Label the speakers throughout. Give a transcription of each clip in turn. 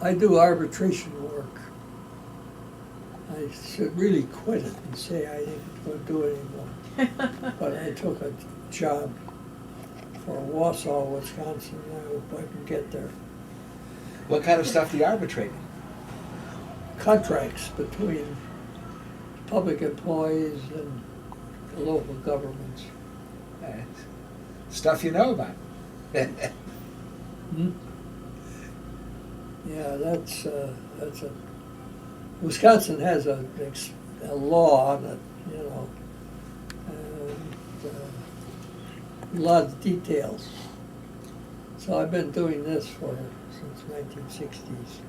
Speaker 1: I do arbitration work. I should really quit it and say I ain't going to do it anymore. But I took a job for Wausau, Wisconsin. I hope I can get there.
Speaker 2: What kind of stuff do you arbitrate?
Speaker 1: Contracts between public employees and the local governments.
Speaker 2: Stuff you know about.
Speaker 1: Hmm? Yeah, that's a. Wisconsin has a law on it, you know, and a lot of details. So I've been doing this since 1960s,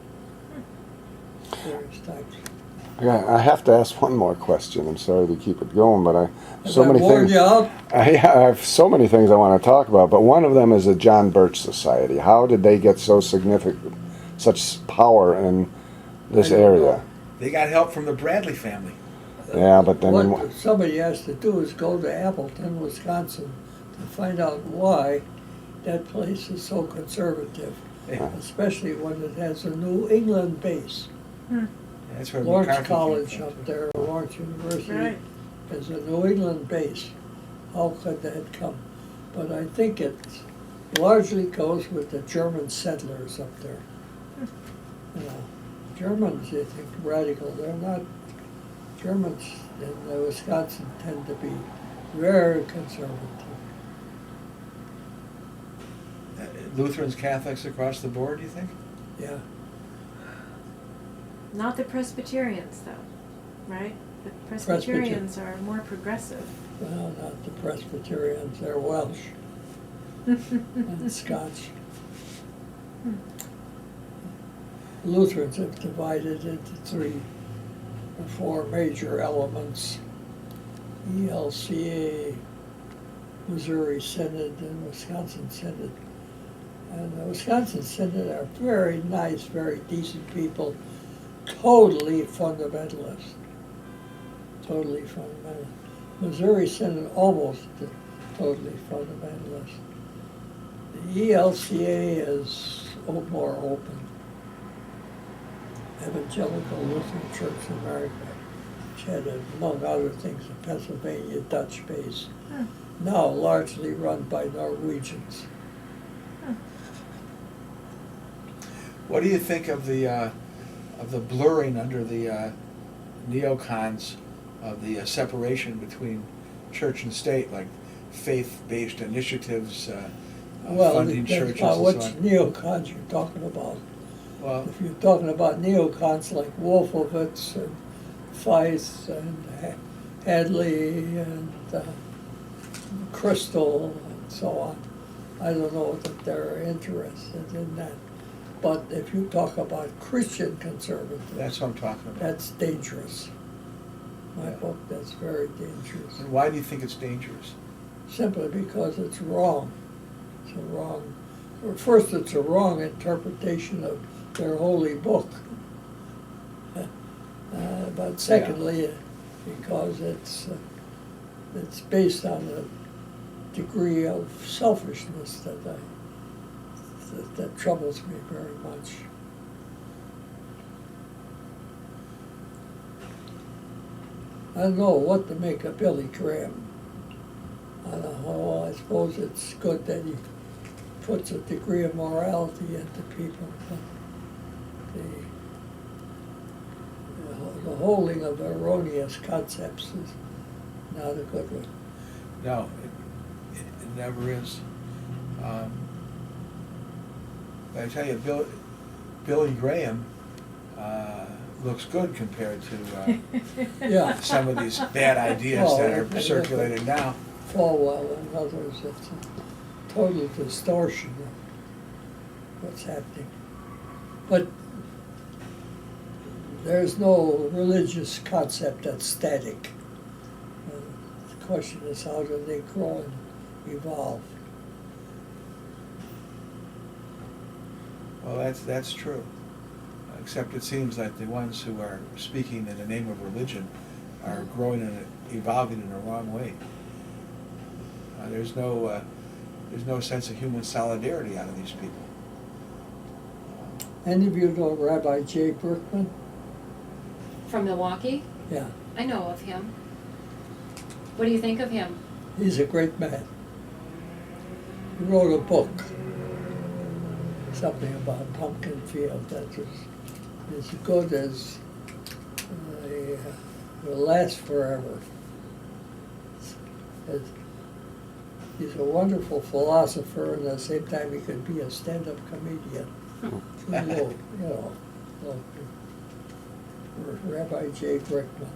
Speaker 1: various types.
Speaker 3: Yeah, I have to ask one more question. I'm sorry to keep it going, but I
Speaker 1: warned you out?
Speaker 3: I have so many things I want to talk about, but one of them is the John Birch Society. How did they get so significant, such power in this area?
Speaker 2: They got help from the Bradley family.
Speaker 3: Yeah, but then
Speaker 1: What somebody has to do is go to Appleton, Wisconsin, to find out why that place is so conservative, especially when it has a New England base.
Speaker 2: That's where
Speaker 1: Lawrence
Speaker 2: McCarthy
Speaker 1: College
Speaker 2: came from.
Speaker 1: up there, Lawrence University,
Speaker 4: Right.
Speaker 1: is a New England base. How could that come? But I think it largely goes with the German settlers up there. You know, Germans, you think, radical. They're not. Germans in Wisconsin tend to be very conservative.
Speaker 2: Lutherans, Catholics across the board, do you think?
Speaker 1: Yeah.
Speaker 4: Not the Presbyterians, though, right? The Presbyterians are more progressive.
Speaker 1: Well, not the Presbyterians. They're Welsh and Scotch. Lutherans have divided into 3 or 4 major elements: ELCA, Missouri Synod, and Wisconsin Synod. And the Wisconsin Synod are very nice, very decent people, totally fundamentalist. Totally fundamentalist. Missouri Synod almost totally fundamentalist. The ELCA is more open. Evangelical Lutheran Church in America, which had, among other things, a Pennsylvania Dutch base, now largely run by Norwegians.
Speaker 2: What do you think of the blurring under the neocons of the separation between church and state, like faith-based initiatives, funding churches and so
Speaker 1: Which
Speaker 2: on?
Speaker 1: neocons you're talking about?
Speaker 2: Well,
Speaker 1: If you're talking about neocons like Wolfowitz and Feist and Hadley and Crystal and so on, I don't know that they're interested in that. But if you talk about Christian conservatives,
Speaker 2: that's what I'm talking about.
Speaker 1: that's dangerous. My book, that's very dangerous.
Speaker 2: And why do you think it's dangerous?
Speaker 1: Simply because it's wrong. It's a wrong. Well, first, it's a wrong interpretation of their holy book. But secondly, because it's based on a degree of selfishness that troubles me very much. I don't know what to make of Billy Graham. On the whole, I suppose it's good that he puts a degree of morality into people, but the holding of erroneous concepts is not a good one.
Speaker 2: No, it never is. But I tell you, Billy Graham looks good compared to
Speaker 1: Yeah.
Speaker 2: some of these bad ideas that are
Speaker 1: and
Speaker 2: circulating now.
Speaker 1: Falwell and others, it's a total distortion of what's happening. But there's no religious concept that's static. The question is, how do they grow and evolve?
Speaker 2: Well, that's true. Except it seems like the ones who are speaking in the name of religion are growing and evolving in the wrong way. There's no sense of human solidarity out of these people.
Speaker 1: Any of you know Rabbi Jay Brickman?
Speaker 5: From Milwaukee?
Speaker 1: Yeah,
Speaker 5: I know of him. What do you think of him?
Speaker 1: he's a great man. He wrote a book, something about pumpkin field that is as good as will last forever. He's a wonderful philosopher, and at the same time he could be a stand-up comedian. Rabbi Jay Brickman.